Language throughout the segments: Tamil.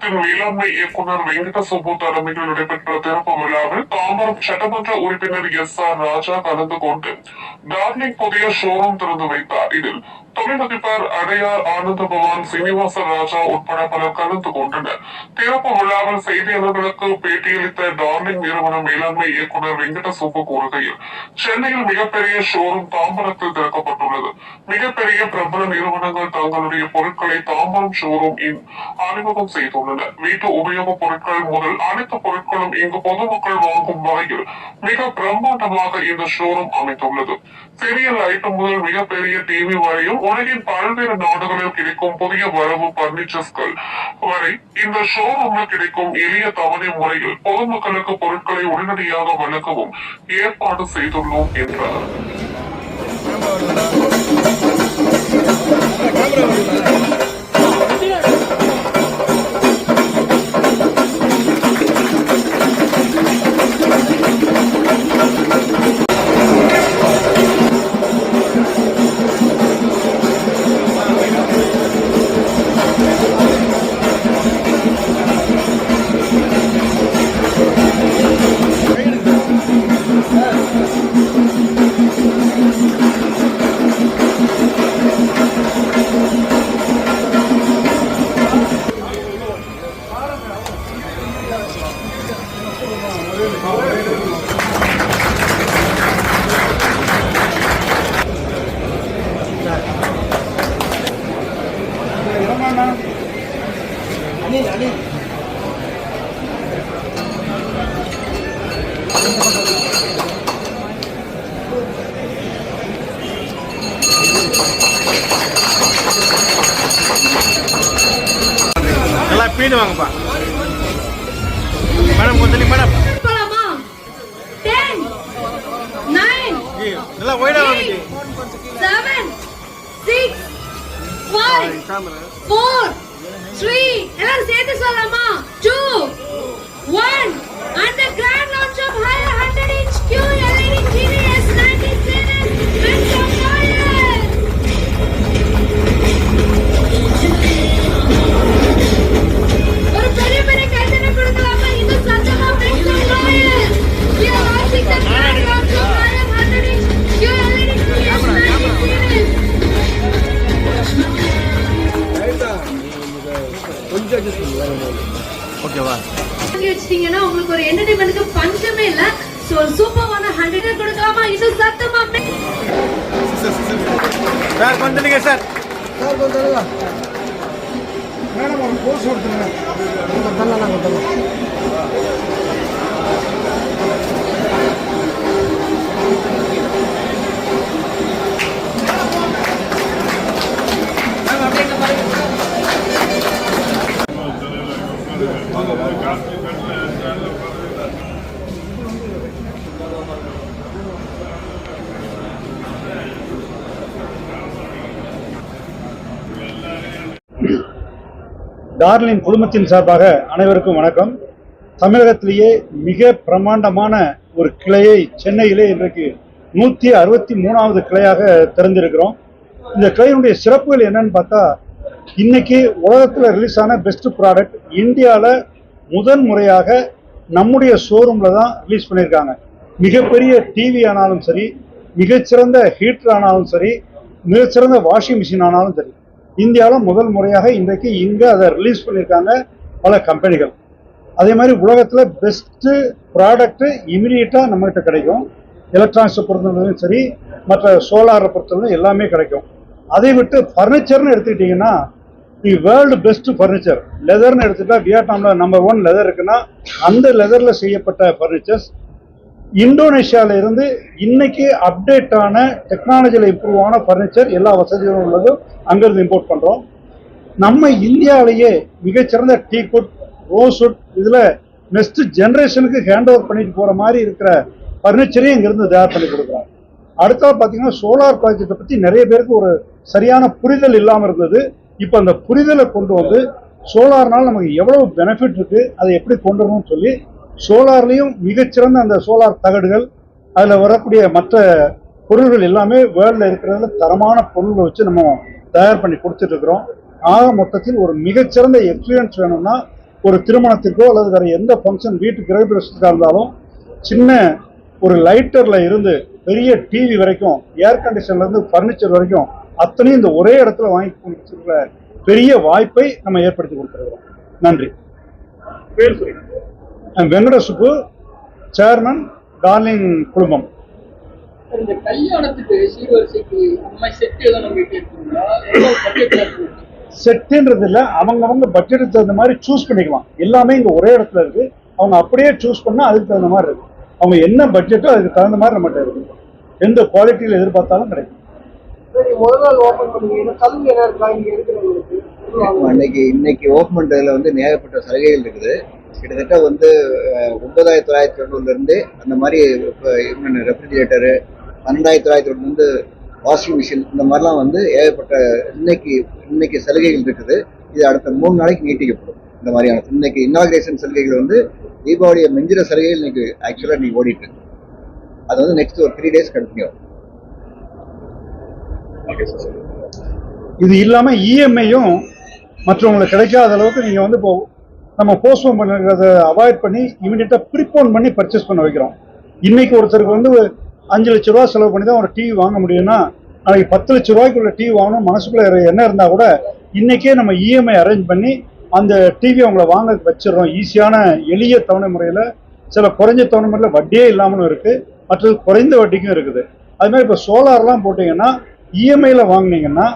நிறுவனத்தின் வேளாண்மை இயக்குநர் வெங்கட சுப்பு தலைமையில் நடைபெற்ற திறப்பு விழாவில் தாம்பரம் சட்டமன்ற உறுப்பினர் S.R. ராஜா கலந்து கொண்டு டார்லிங் புதிய ஷோரூம் திறந்து வைத்தார். இதில் தொழிலதிபர் அடையார் ஆனந்த பவான் சீனிவாச ராஜா உட்பட பலர் கலந்து கொண்டனர். திறப்பு விழாவில் செய்தியாளர்களுக்கு பேட்டியளித்த டார்லிங் நிறுவன மேலாண்மை இயக்குநர் வெங்கட சுப்பு கூறுகையில், சென்னையில் மிகப்பெரிய ஷோரூம் தாம்பரத்தில் திறக்கப்பட்டுள்ளது. மிகப்பெரிய பிரபல நிறுவனங்கள் தங்களுடைய பொருட்களை தாம்பரம் ஷோரூம் அறிமுகம் செய்துள்ளனர். வீட்டு உபயோகப் பொருட்கள் முதல் அனைத்து பொருட்களும் இங்கு பொதுமக்கள் வாங்கும் வகையில் மிக பிரம்மாண்டமாக இந்த ஷோரூம் அமைத்துள்ளது. சீரியல் ஐட்டம் முதல் மிகப்பெரிய டிவி வரையும் உலகின் பல்வேறு நாடுகளில் கிடைக்கும் புதிய வரவு பர்னிச்சர்ஸ்கள் வரை இந்த ஷோரூமில் கிடைக்கும் எளிய தவணை முறையில் பொதுமக்களுக்கு பொருட்களை உடனடியாக வழங்கவும் ஏற்பாடு செய்துள்ளோம் என்றார். பீடு வாங்கப்பா மேடம், கொஞ்சம் மேடம் போலாமா? 10 9 நல்லா ஒய்டா வாங்க. 7 6 5 4 3 எல்லாரும் சேர்த்து சொல்லலாமா? 2 1 and the grand launch of higher 100-inch QLED TVS 90 series and some ஒரு பெரிய பெரிய கைதட்டை கொடுக்கலாமா? இந்த சத்தமா make some noise. We are launching the grand launch of higher 100-inch QLED TVS 90 series. ஓகேவா? வச்சிட்டீங்கன்னா உங்களுக்கு ஒரு என்டர்டைன்மென்ட்க்கு பஞ்சமே இல்ல. சோ சூப்பரான 100 கொடுக்கலாமா? இது சத்தமா சார் கொஞ்சம் நீங்க சார் கொஞ்சம் மேடம் ஒரு போஸ் கொடுத்துருங்க. டார்லிங் குழுமத்தின் சார்பாக அனைவருக்கும் வணக்கம். தமிழகத்திலேயே மிக பிரமாண்டமான ஒரு கிளையை சென்னையிலே இன்றைக்கு 163வது கிளையாக திறந்திருக்கிறோம். இந்த கிளையினுடைய சிறப்புகள் என்னன்னு பார்த்தா, இன்னைக்கு உலகத்தில் ரிலீஸ் ஆன பெஸ்ட் ப்ராடக்ட் இந்தியாவில் முதன் முறையாக நம்முடைய ஷோரூமில் தான் ரிலீஸ் பண்ணியிருக்காங்க. மிகப்பெரிய டிவி ஆனாலும் சரி, மிகச்சிறந்த ஹீட்டர் ஆனாலும் சரி, மிகச்சிறந்த வாஷிங் மிஷின் ஆனாலும் சரி, இந்தியாவில் முதல் முறையாக இன்றைக்கு இங்கே அதை ரிலீஸ் பண்ணியிருக்காங்க பல கம்பெனிகள். அதே மாதிரி உலகத்தில் பெஸ்ட்டு ப்ராடக்ட்டு இமீடியட்டாக நம்மகிட்ட கிடைக்கும். எலக்ட்ரானிக்ஸை பொறுத்தவரைக்கும் சரி, மற்ற சோலாரை பொறுத்தவரைக்கும் எல்லாமே கிடைக்கும். அதை விட்டு ஃபர்னிச்சர்னு எடுத்துக்கிட்டிங்கன்னா, தி வேர்ல்டு பெஸ்ட் ஃபர்னிச்சர் லெதர்னு எடுத்துக்கிட்டா வியட்நாமில் நம்பர் 1 லெதர் இருக்குன்னா, அந்த லெதரில் செய்யப்பட்ட ஃபர்னிச்சர்ஸ் இந்தோனேஷியாவில் இருந்து இன்னைக்கு அப்டேட்டான டெக்னாலஜியில் இம்ப்ரூவ் ஆன ஃபர்னிச்சர் எல்லா வசதிகளும் உள்ளதும் அங்கேருந்து இம்போர்ட் பண்ணுறோம். நம்ம இந்தியாவிலேயே மிகச்சிறந்த டீக்குட், ரோஸ்வுட், இதில் நெக்ஸ்ட் ஜென்ரேஷனுக்கு ஹேண்ட் ஓவர் பண்ணிட்டு போகிற மாதிரி இருக்கிற ஃபர்னிச்சரையும் இங்கேருந்து தயார் பண்ணி கொடுக்குறோம். அடுத்தது பார்த்தீங்கன்னா, சோலார் ப்ராஜெக்டை பற்றி நிறைய பேருக்கு ஒரு சரியான புரிதல் இல்லாமல் இருந்தது. இப்போ அந்த புரிதலை கொண்டு வந்து சோலார்னால் நமக்கு எவ்வளவு பெனிஃபிட் இருக்குது, அதை எப்படி கொண்டு வரணும்னு சொல்லி சோலார்லேயும் மிகச்சிறந்த அந்த சோலார் தகடுகள், அதில் வரக்கூடிய மற்ற பொருள்கள் எல்லாமே வேர்ல்டில் இருக்கிறதுல தரமான பொருள்களை வச்சு நம்ம தயார் பண்ணி கொடுத்துட்டு இருக்கிறோம். ஆக மொத்தத்தில் ஒரு மிகச்சிறந்த எக்ஸ்பீரியன்ஸ் வேணும்னா ஒரு திருமணத்திற்கோ அல்லது வேற எந்த ஃபங்க்ஷன் வீட்டு கிரகப்பிரவேசத்துக்காக இருந்தாலும் சின்ன ஒரு லைட்டர்ல இருந்து பெரிய டிவி வரைக்கும் ஏர் கண்டிஷன்ல இருந்து பர்னிச்சர் வரைக்கும் அத்தனையும் இந்த ஒரே இடத்துல வாங்கி கொடுத்துருக்கிற பெரிய வாய்ப்பை நம்ம ஏற்படுத்தி கொடுத்துருக்கிறோம். நன்றி. வெங்கட சுப்பு, சேர்மன், டார்லிங் குழுமம். இந்த கல்யாணத்துக்கு சீர்வரிசைக்கு நம்ம செட் ஏதோ நம்ம கேட்குறோம்னா எவ்வளவு பட்ஜெட்ல இருக்கு? செட்டுன்றது இல்லை, அவங்க பட்ஜெட்டுக்கு தகுந்த மாதிரி சூஸ் பண்ணிக்கலாம். எல்லாமே இங்கே ஒரே இடத்துல இருக்கு. அவங்க அப்படியே சூஸ் பண்ணால் அதுக்கு தகுந்த மாதிரி இருக்கு. அவங்க என்ன பட்ஜெட்டோ அதுக்கு தகுந்த மாதிரி நம்மகிட்ட இருக்கு. எந்த குவாலிட்டியில் எதிர்பார்த்தாலும் கிடைக்கும். முதல் நாள் ஓப்பன் பண்ணுவீங்க, சலுகை என்ன இருக்கா இங்க இருக்கிறவங்களுக்கு? இன்னைக்கு ஓப்பன் பண்றதுல ஏகப்பட்ட சலுகைகள் இருக்குது. கிட்டத்தட்ட 9,990 இருந்து அந்த மாதிரி ரெஃப்ரிஜிரேட்டரு, 12,990 இருந்து வாஷிங் மிஷின், இந்த மாதிரிலாம் ஏகப்பட்ட இன்னைக்கு சலுகைகள் இருக்குது. இது அடுத்த 3 நாளைக்கு நீட்டிக்கப்படும். இந்த மாதிரியான இன்னைக்கு இன்னாகிரேஷன் சலுகைகள் தீபாவளியை மிஞ்சிற சலுகைகள் இன்னைக்கு ஆக்சுவலா இன்னைக்கு ஓடிட்டு இருக்கு. அது நெக்ஸ்ட் ஒரு 3 டேஸ் கண்டினியூ ஆகும். இது இல்லாம இஎம்ஐயும் மற்றவங்களுக்கு கிடைக்காத அளவுக்கு நீங்க இப்போ நம்ம போஸ்ட்போன் பண்ணுறத அவாய்ட் பண்ணி இமீடியட்டா ப்ரீபோன் பண்ணி பர்ச்சேஸ் பண்ண வைக்கிறோம். இன்னைக்கு ஒருத்தருக்கு 5 லட்ச ரூபா செலவு பண்ணி தான் ஒரு டிவி வாங்க முடியும்னா நாளைக்கு 10 லட்ச ரூபாய்க்குள்ள டிவி வாங்கணும் மனசுக்குள்ள என்ன இருந்தா கூட இன்னைக்கே நம்ம இஎம்ஐ அரேஞ்ச் பண்ணி அந்த டிவி அவங்கள வாங்க வச்சிடறோம். ஈஸியான எளிய தவணை முறையில், சில குறைஞ்ச தவணை முறையில் வட்டியே இல்லாமலும் இருக்கு, மற்றது குறைந்த வட்டிக்கும் இருக்குது. அது மாதிரி இப்போ சோலார்லாம் போட்டீங்கன்னா இஎம்ஐல வாங்கினீங்கன்னா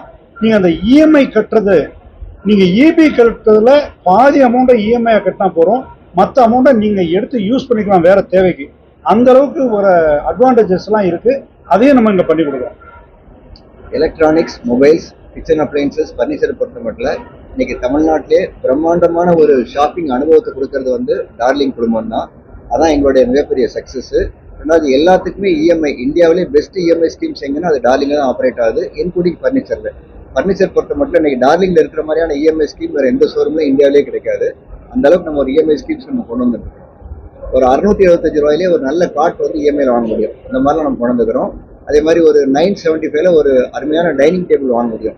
நீங்க அந்த இஎம்ஐ கட்டுறது, நீங்க இபி கட்டுறதுல பாதி அமௌண்ட்டை இஎம்ஐ கட்டினா போறோம், மற்ற அமௌண்ட்டை நீங்க எடுத்து யூஸ் பண்ணிக்கலாம் வேற தேவைக்கு. அந்த அளவுக்கு ஒரு அட்வான்டேஜஸ் எல்லாம் இருக்கு. அதையும் நம்ம இங்க பண்ணி கொடுக்குறோம். Electronics, mobiles, kitchen appliances, furniture பொறுத்த மட்டும் இன்னைக்கு தமிழ்நாட்டிலே பிரம்மாண்டமான ஒரு ஷாப்பிங் அனுபவத்தை கொடுக்கறது டார்லிங் குழுமம் தான். அதான் எங்களுடைய மிகப்பெரிய சக்சஸ். ரெண்டாவது, எல்லாத்துக்குமே இஎம்ஐ, இந்தியாவிலே பெஸ்ட் இஎம்ஐ ஸ்கீம்ஸ் எங்கன்னா அது டார்லிங்ல தான் ஆப்ரேட் ஆகுது, இன்க்ளூடிங் பர்னிச்சர்ல. பர்னிச்சர் பொறுத்த மட்டும் இன்னைக்கு டார்லிங்ல இருக்கிற மாதிரியான இஎம்ஐ ஸ்கீம் வேற எந்த ஷோரூம்ல இந்தியாவிலே கிடைக்காது. அந்த அளவுக்கு நம்ம ஒரு இஎம்ஐ ஸ்கீம்ஸ் நம்ம கொண்டு வந்துருக்கோம். ஒரு 675 ரூபாயிலே ஒரு நல்ல காட் இஎம்ஐல வாங்க முடியும். இந்த மாதிரிலாம் நம்ம கொண்டு வந்துக்கிறோம். அதே மாதிரி ஒரு 975ல ஒரு அருமையான டைனிங் டேபிள் வாங்க முடியும்.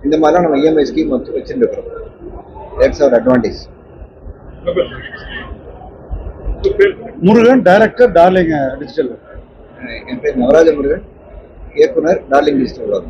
இந்த மாதிரிலாம் நம்ம இஎம்ஐ ஸ்கீம் வச்சுட்டு இருக்கிறோம். That's our advantage. Murugan, director, darling digital. என் பேர் நவராஜ முருகன், இயக்குனர், டார்லிங் டிஜிட்டல்.